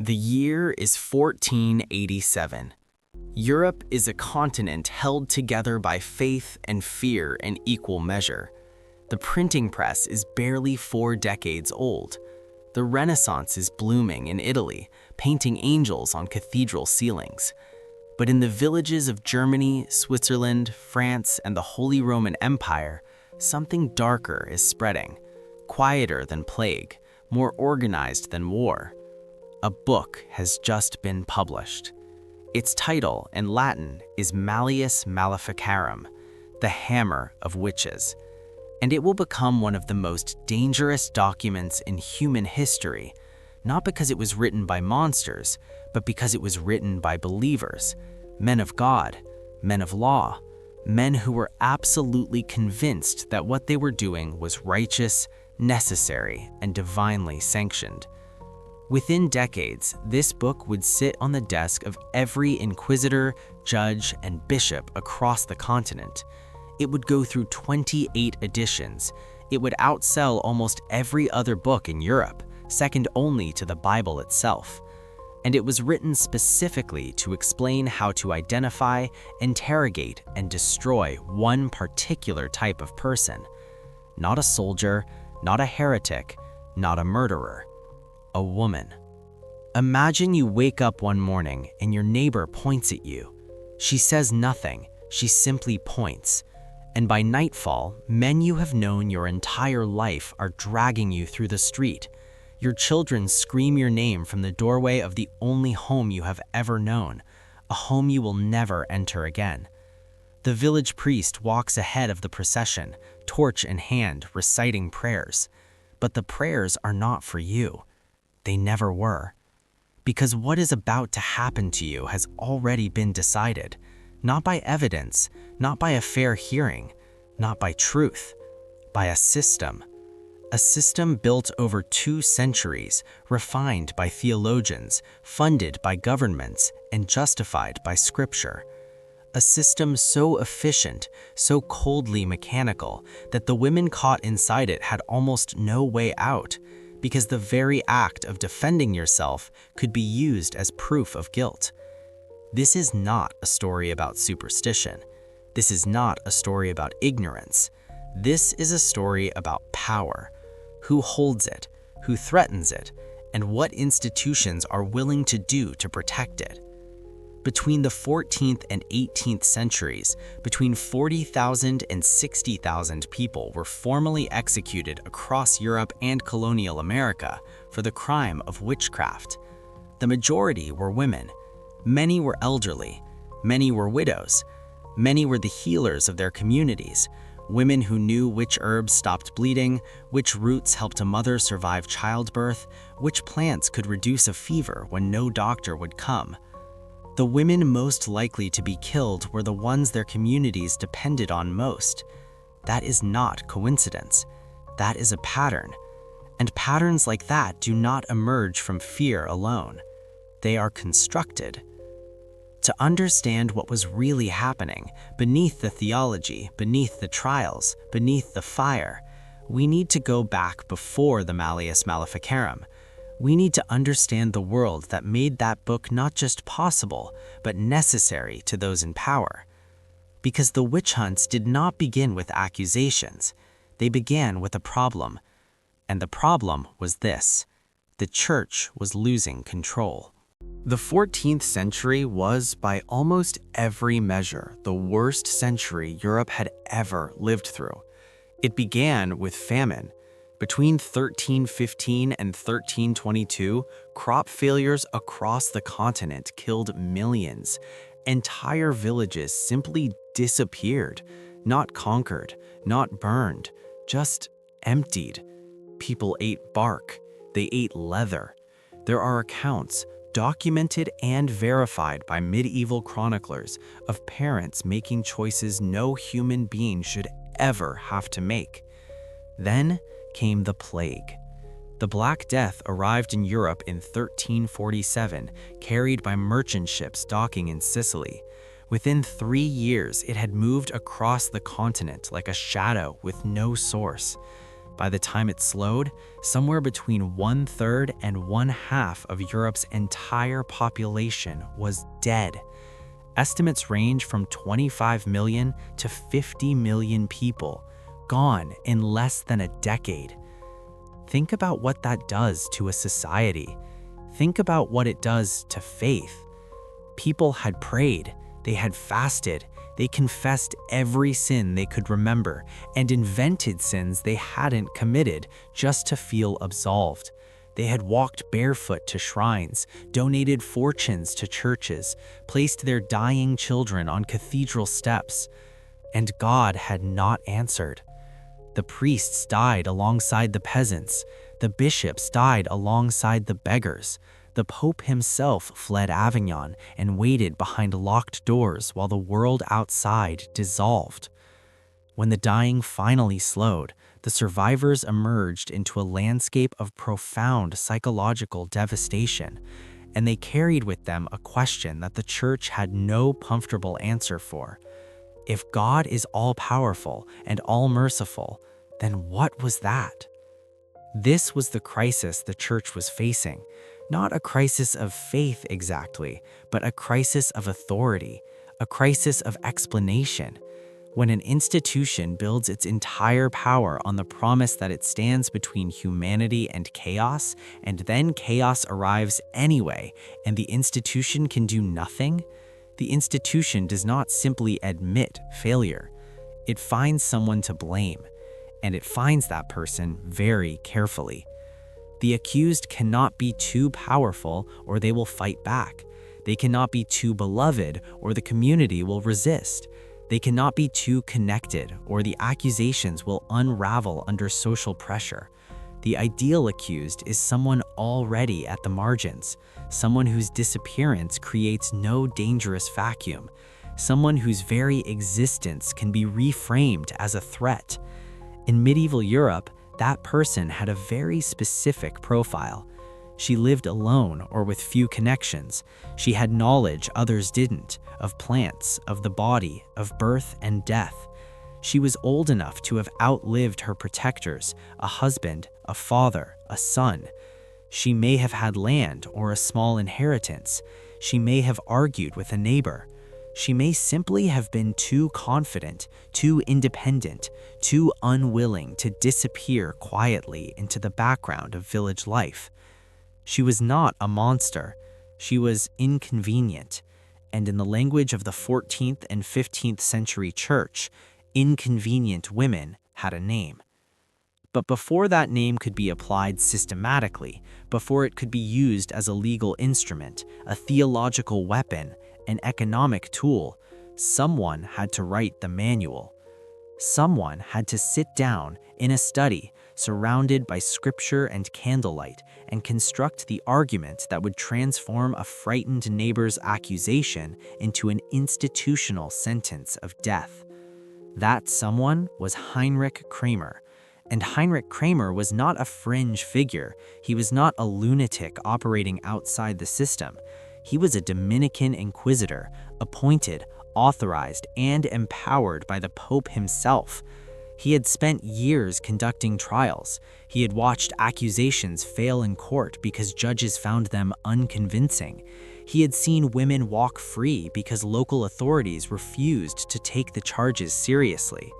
The year is 1487. Europe is a continent held together by faith and fear in equal measure. The printing press is barely 4 decades old. The Renaissance is blooming in Italy, painting angels on cathedral ceilings. But in the villages of Germany, Switzerland, France, and the Holy Roman Empire, something darker is spreading, quieter than plague, more organized than war. A book has just been published. Its title in Latin is Malleus Maleficarum, the Hammer of Witches, and it will become one of the most dangerous documents in human history, not because it was written by monsters, but because it was written by believers, men of God, men of law, men who were absolutely convinced that what they were doing was righteous, necessary, and divinely sanctioned. Within decades, this book would sit on the desk of every inquisitor, judge, and bishop across the continent. It would go through 28 editions. It would outsell almost every other book in Europe, second only to the Bible itself. And it was written specifically to explain how to identify, interrogate, and destroy one particular type of person. Not a soldier, not a heretic, not a murderer. A woman. Imagine you wake up one morning and your neighbor points at you. She says nothing, she simply points. And by nightfall, men you have known your entire life are dragging you through the street. Your children scream your name from the doorway of the only home you have ever known, a home you will never enter again. The village priest walks ahead of the procession, torch in hand, reciting prayers. But the prayers are not for you. They never were. Because what is about to happen to you has already been decided, not by evidence, not by a fair hearing, not by truth, by a system. A system built over 2 centuries, refined by theologians, funded by governments, and justified by scripture. A system so efficient, so coldly mechanical, that the women caught inside it had almost no way out, because the very act of defending yourself could be used as proof of guilt. This is not a story about superstition. This is not a story about ignorance. This is a story about power. Who holds it, who threatens it, and what institutions are willing to do to protect it. Between the 14th and 18th centuries, between 40,000 and 60,000 people were formally executed across Europe and colonial America for the crime of witchcraft. The majority were women. Many were elderly. Many were widows. Many were the healers of their communities, women who knew which herbs stopped bleeding, which roots helped a mother survive childbirth, which plants could reduce a fever when no doctor would come. The women most likely to be killed were the ones their communities depended on most. That is not coincidence. That is a pattern. And patterns like that do not emerge from fear alone. They are constructed. To understand what was really happening, beneath the theology, beneath the trials, beneath the fire, we need to go back before the Malleus Maleficarum. We need to understand the world that made that book not just possible, but necessary to those in power. Because the witch hunts did not begin with accusations. They began with a problem. And the problem was this: the church was losing control. The 14th century was, by almost every measure, the worst century Europe had ever lived through. It began with famine. Between 1315 and 1322, crop failures across the continent killed millions. Entire villages simply disappeared, not conquered, not burned, just emptied. People ate bark, they ate leather. There are accounts, documented and verified by medieval chroniclers, of parents making choices no human being should ever have to make. Then came the plague. The Black Death arrived in Europe in 1347, carried by merchant ships docking in Sicily. Within 3 years, it had moved across the continent like a shadow with no source. By the time it slowed, somewhere between 1/3 and 1/2 of Europe's entire population was dead. Estimates range from 25 million to 50 million people, gone in less than a decade. Think about what that does to a society. Think about what it does to faith. People had prayed, they had fasted, they confessed every sin they could remember and invented sins they hadn't committed just to feel absolved. They had walked barefoot to shrines, donated fortunes to churches, placed their dying children on cathedral steps, and God had not answered. The priests died alongside the peasants, the bishops died alongside the beggars. The Pope himself fled Avignon and waited behind locked doors while the world outside dissolved. When the dying finally slowed, the survivors emerged into a landscape of profound psychological devastation, and they carried with them a question that the Church had no comfortable answer for. If God is all-powerful and all-merciful, then what was that? This was the crisis the Church was facing. Not a crisis of faith exactly, but a crisis of authority, a crisis of explanation. When an institution builds its entire power on the promise that it stands between humanity and chaos, and then chaos arrives anyway, and the institution can do nothing, the institution does not simply admit failure. It finds someone to blame, and it finds that person very carefully. The accused cannot be too powerful or they will fight back. They cannot be too beloved or the community will resist. They cannot be too connected or the accusations will unravel under social pressure. The ideal accused is someone already at the margins, someone whose disappearance creates no dangerous vacuum, someone whose very existence can be reframed as a threat. In medieval Europe, that person had a very specific profile. She lived alone or with few connections. She had knowledge others didn't, of plants, of the body, of birth and death. She was old enough to have outlived her protectors, a husband, a father, a son. She may have had land or a small inheritance. She may have argued with a neighbor. She may simply have been too confident, too independent, too unwilling to disappear quietly into the background of village life. She was not a monster. She was inconvenient. And in the language of the 14th and 15th century church, inconvenient women had a name. But before that name could be applied systematically, before it could be used as a legal instrument, a theological weapon, an economic tool, someone had to write the manual. Someone had to sit down in a study, surrounded by scripture and candlelight, and construct the argument that would transform a frightened neighbor's accusation into an institutional sentence of death. That someone was Heinrich Kramer. And Heinrich Kramer was not a fringe figure. He was not a lunatic operating outside the system. He was a Dominican inquisitor, appointed, authorized, and empowered by the Pope himself. He had spent years conducting trials. He had watched accusations fail in court because judges found them unconvincing. He had seen women walk free because local authorities refused to take the charges seriously.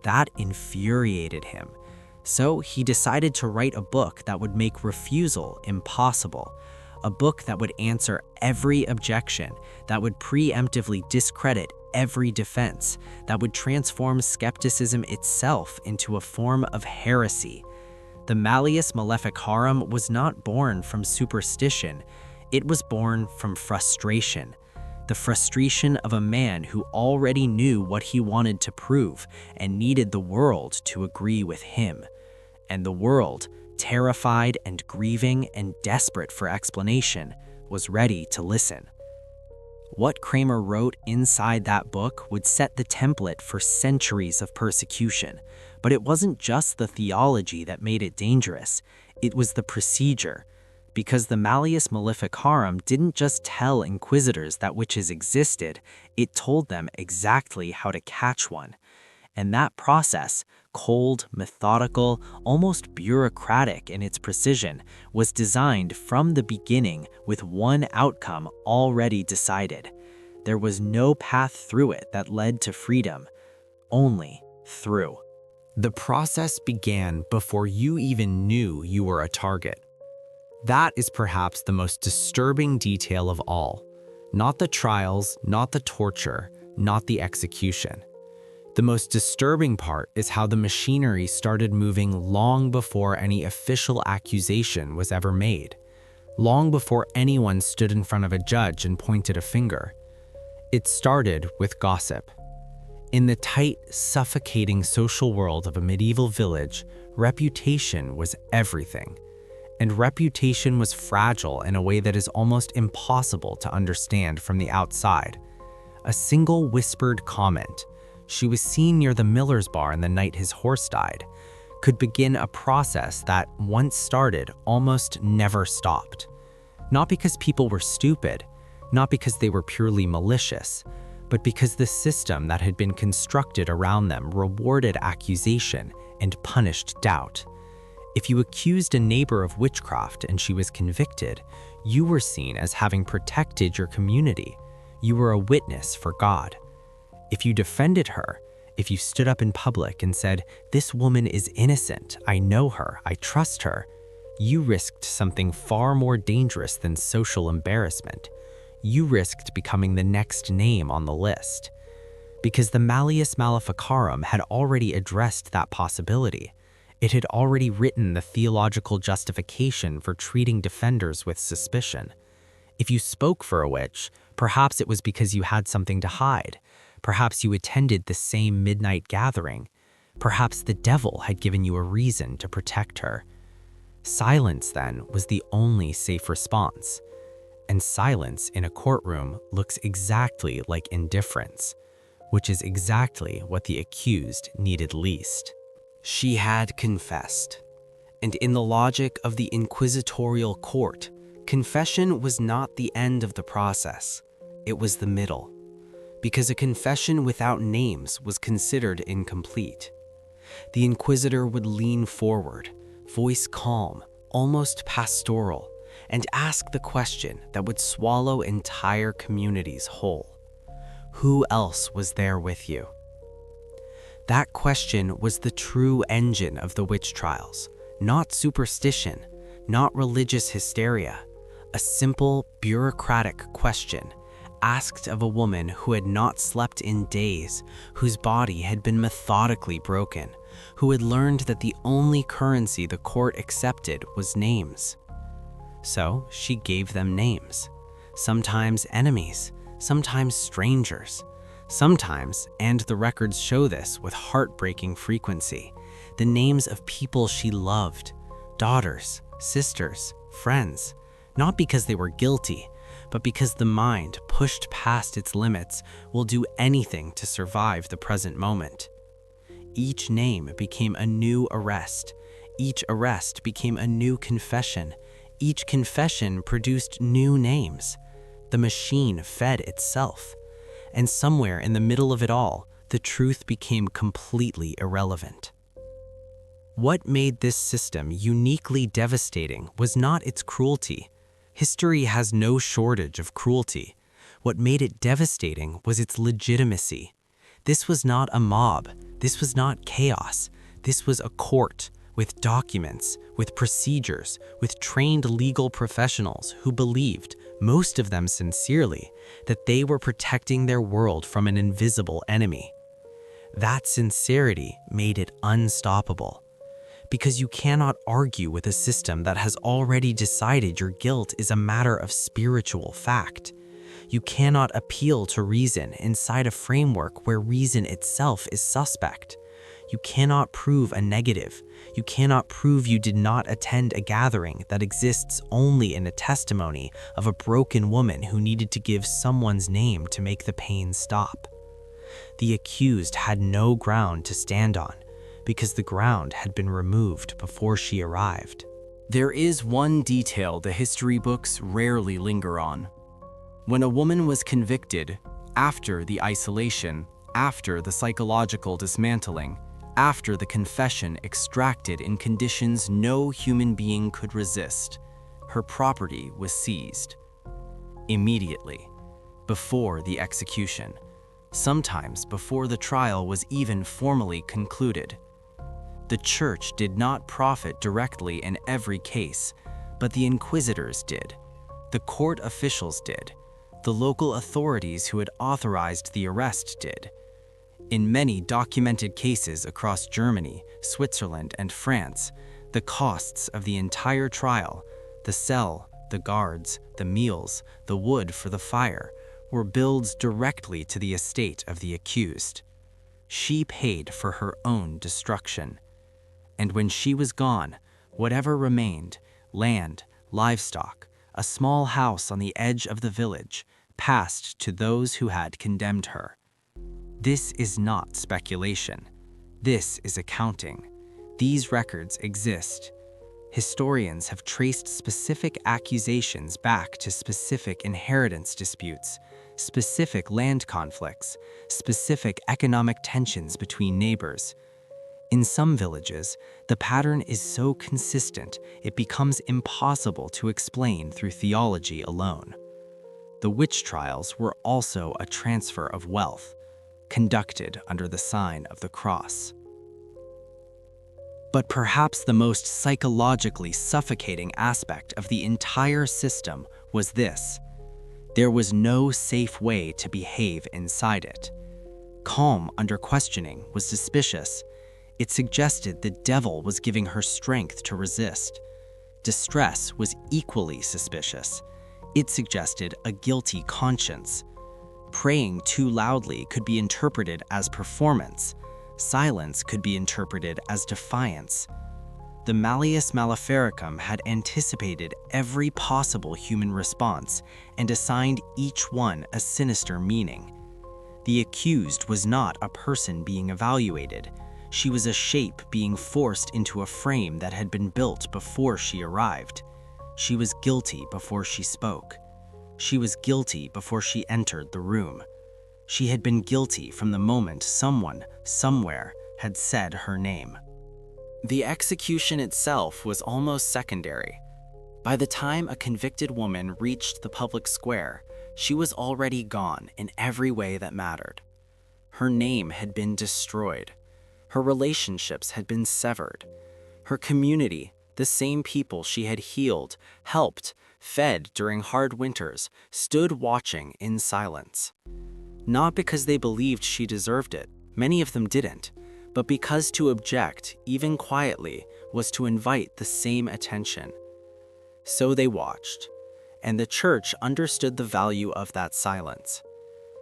That infuriated him. So he decided to write a book that would make refusal impossible. A book that would answer every objection, that would preemptively discredit every defense, that would transform skepticism itself into a form of heresy. The Malleus Maleficarum was not born from superstition. It was born from frustration. The frustration of a man who already knew what he wanted to prove and needed the world to agree with him. And the world, terrified and grieving and desperate for explanation, was ready to listen. What Kramer wrote inside that book would set the template for centuries of persecution, but it wasn't just the theology that made it dangerous, it was the procedure. Because the Malleus Maleficarum didn't just tell inquisitors that witches existed, it told them exactly how to catch one. And that process, cold, methodical, almost bureaucratic in its precision, was designed from the beginning with one outcome already decided. There was no path through it that led to freedom, only through. The process began before you even knew you were a target. That is perhaps the most disturbing detail of all. Not the trials, not the torture, not the execution. The most disturbing part is how the machinery started moving long before any official accusation was ever made, long before anyone stood in front of a judge and pointed a finger. It started with gossip. In the tight, suffocating social world of a medieval village, reputation was everything. And reputation was fragile in a way that is almost impossible to understand from the outside. A single whispered comment, "She was seen near the miller's barn the night his horse died," could begin a process that, once started, almost never stopped. Not because people were stupid, not because they were purely malicious, but because the system that had been constructed around them rewarded accusation and punished doubt. If you accused a neighbor of witchcraft and she was convicted, you were seen as having protected your community. You were a witness for God. If you defended her, if you stood up in public and said, "This woman is innocent, I know her, I trust her," you risked something far more dangerous than social embarrassment. You risked becoming the next name on the list. Because the Malleus Maleficarum had already addressed that possibility. It had already written the theological justification for treating defenders with suspicion. If you spoke for a witch, perhaps it was because you had something to hide. Perhaps you attended the same midnight gathering. Perhaps the devil had given you a reason to protect her. Silence, then, was the only safe response. And silence in a courtroom looks exactly like indifference, which is exactly what the accused needed least. She had confessed. And in the logic of the inquisitorial court, confession was not the end of the process. It was the middle. Because a confession without names was considered incomplete. The inquisitor would lean forward, voice calm, almost pastoral, and ask the question that would swallow entire communities whole. Who else was there with you? That question was the true engine of the witch trials, not superstition, not religious hysteria, a simple, bureaucratic question asked of a woman who had not slept in days, whose body had been methodically broken, who had learned that the only currency the court accepted was names. So she gave them names, sometimes enemies, sometimes strangers, sometimes, and the records show this with heartbreaking frequency, the names of people she loved, daughters, sisters, friends, not because they were guilty, but because the mind, pushed past its limits, will do anything to survive the present moment. Each name became a new arrest. Each arrest became a new confession. Each confession produced new names. The machine fed itself. And somewhere in the middle of it all, the truth became completely irrelevant. What made this system uniquely devastating was not its cruelty. History has no shortage of cruelty. What made it devastating was its legitimacy. This was not a mob. This was not chaos. This was a court with documents, with procedures, with trained legal professionals who believed, most of them sincerely, that they were protecting their world from an invisible enemy. That sincerity made it unstoppable. Because you cannot argue with a system that has already decided your guilt is a matter of spiritual fact. You cannot appeal to reason inside a framework where reason itself is suspect. You cannot prove a negative. You cannot prove you did not attend a gathering that exists only in a testimony of a broken woman who needed to give someone's name to make the pain stop. The accused had no ground to stand on, because the ground had been removed before she arrived. There is one detail the history books rarely linger on. When a woman was convicted, after the isolation, after the psychological dismantling, after the confession extracted in conditions no human being could resist, her property was seized. Immediately, before the execution, sometimes before the trial was even formally concluded. The church did not profit directly in every case, but the inquisitors did, the court officials did, the local authorities who had authorized the arrest did. In many documented cases across Germany, Switzerland, and France, the costs of the entire trial, the cell, the guards, the meals, the wood for the fire, were billed directly to the estate of the accused. She paid for her own destruction. And when she was gone, whatever remained, land, livestock, a small house on the edge of the village, passed to those who had condemned her. This is not speculation. This is accounting. These records exist. Historians have traced specific accusations back to specific inheritance disputes, specific land conflicts, specific economic tensions between neighbors. In some villages, the pattern is so consistent it becomes impossible to explain through theology alone. The witch trials were also a transfer of wealth, conducted under the sign of the cross. But perhaps the most psychologically suffocating aspect of the entire system was this: there was no safe way to behave inside it. Calm under questioning was suspicious. It suggested the devil was giving her strength to resist. Distress was equally suspicious. It suggested a guilty conscience. Praying too loudly could be interpreted as performance. Silence could be interpreted as defiance. The Malleus Maleficarum had anticipated every possible human response and assigned each one a sinister meaning. The accused was not a person being evaluated. She was a shape being forced into a frame that had been built before she arrived. She was guilty before she spoke. She was guilty before she entered the room. She had been guilty from the moment someone, somewhere, had said her name. The execution itself was almost secondary. By the time a convicted woman reached the public square, she was already gone in every way that mattered. Her name had been destroyed. Her relationships had been severed. Her community, the same people she had healed, helped, fed during hard winters, stood watching in silence. Not because they believed she deserved it, many of them didn't, but because to object, even quietly, was to invite the same attention. So they watched, and the church understood the value of that silence.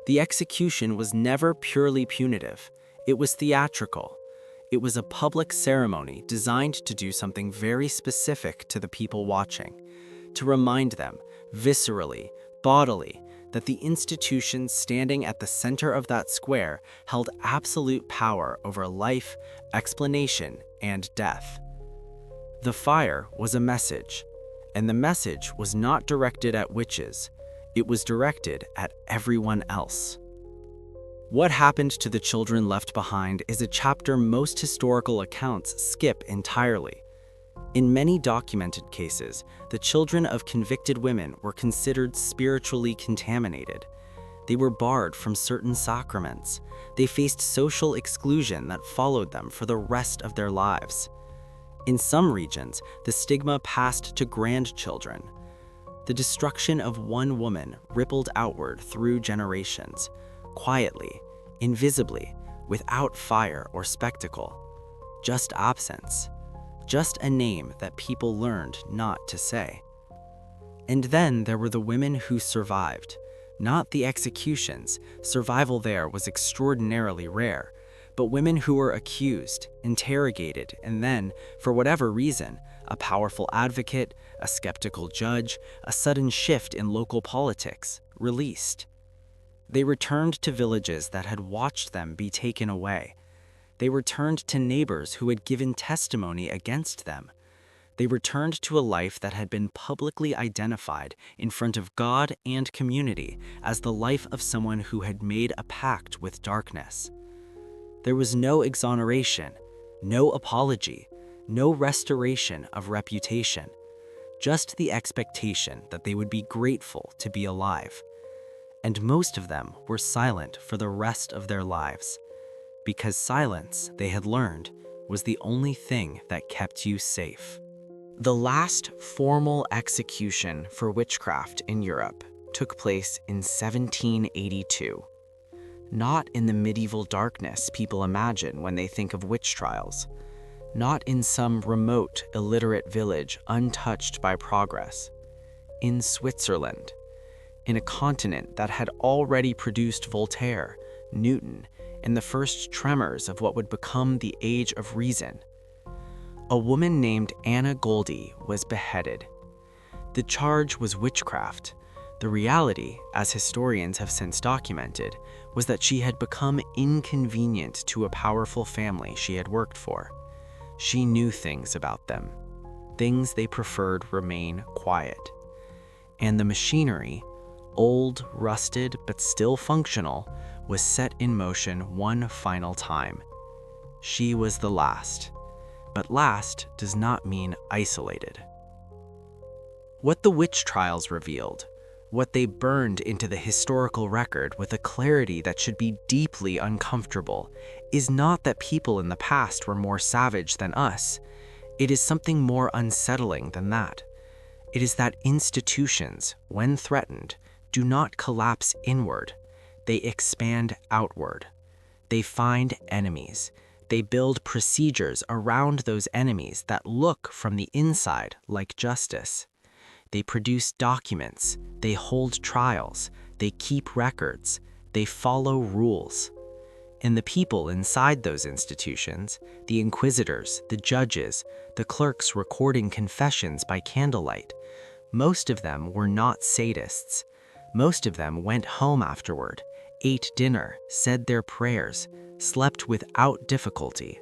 The execution was never purely punitive. It was theatrical. It was a public ceremony designed to do something very specific to the people watching, to remind them, viscerally, bodily, that the institution standing at the center of that square held absolute power over life, explanation, and death. The fire was a message, and the message was not directed at witches. It was directed at everyone else. What happened to the children left behind is a chapter most historical accounts skip entirely. In many documented cases, the children of convicted women were considered spiritually contaminated. They were barred from certain sacraments. They faced social exclusion that followed them for the rest of their lives. In some regions, the stigma passed to grandchildren. The destruction of one woman rippled outward through generations, quietly, invisibly, without fire or spectacle. Just absence. Just a name that people learned not to say. And then there were the women who survived. Not the executions. Survival there was extraordinarily rare. But women who were accused, interrogated, and then, for whatever reason, a powerful advocate, a skeptical judge, a sudden shift in local politics, released. They returned to villages that had watched them be taken away. They returned to neighbors who had given testimony against them. They returned to a life that had been publicly identified in front of God and community as the life of someone who had made a pact with darkness. There was no exoneration, no apology, no restoration of reputation, just the expectation that they would be grateful to be alive. And most of them were silent for the rest of their lives, because silence, they had learned, was the only thing that kept you safe. The last formal execution for witchcraft in Europe took place in 1782. Not in the medieval darkness people imagine when they think of witch trials. Not in some remote, illiterate village untouched by progress. In Switzerland, in a continent that had already produced Voltaire, Newton, and the first tremors of what would become the Age of Reason. A woman named Anna Goldie was beheaded. The charge was witchcraft. The reality, as historians have since documented, was that she had become inconvenient to a powerful family she had worked for. She knew things about them, things they preferred remain quiet. And the machinery, old, rusted, but still functional, was set in motion one final time. She was the last. But last does not mean isolated. What the witch trials revealed, what they burned into the historical record with a clarity that should be deeply uncomfortable, is not that people in the past were more savage than us. It is something more unsettling than that. It is that institutions, when threatened, do not collapse inward. They expand outward. They find enemies. They build procedures around those enemies that look from the inside like justice. They produce documents. They hold trials. They keep records. They follow rules. And the people inside those institutions, the inquisitors, the judges, the clerks recording confessions by candlelight, most of them were not sadists. Most of them went home afterward, ate dinner, said their prayers, slept without difficulty,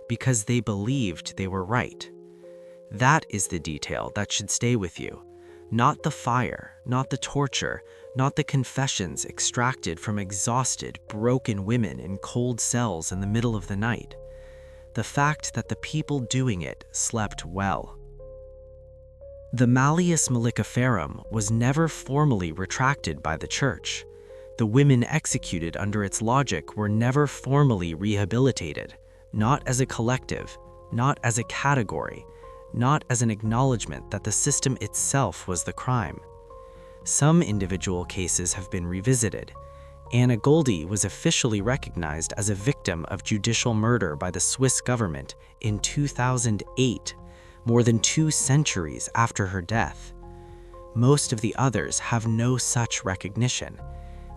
because they believed they were right. That is the detail that should stay with you, not the fire, not the torture, not the confessions extracted from exhausted, broken women in cold cells in the middle of the night. The fact that the people doing it slept well. The Malleus Maleficarum was never formally retracted by the Church. The women executed under its logic were never formally rehabilitated, not as a collective, not as a category, not as an acknowledgement that the system itself was the crime. Some individual cases have been revisited. Anna Goldie was officially recognized as a victim of judicial murder by the Swiss government in 2008, more than 2 centuries after her death. Most of the others have no such recognition.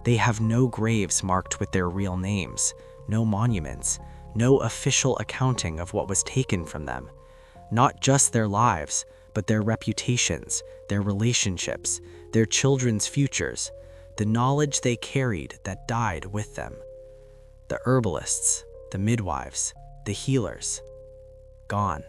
They have no graves marked with their real names, no monuments, no official accounting of what was taken from them. Not just their lives, but their reputations, their relationships, their children's futures, the knowledge they carried that died with them. The herbalists, the midwives, the healers, gone.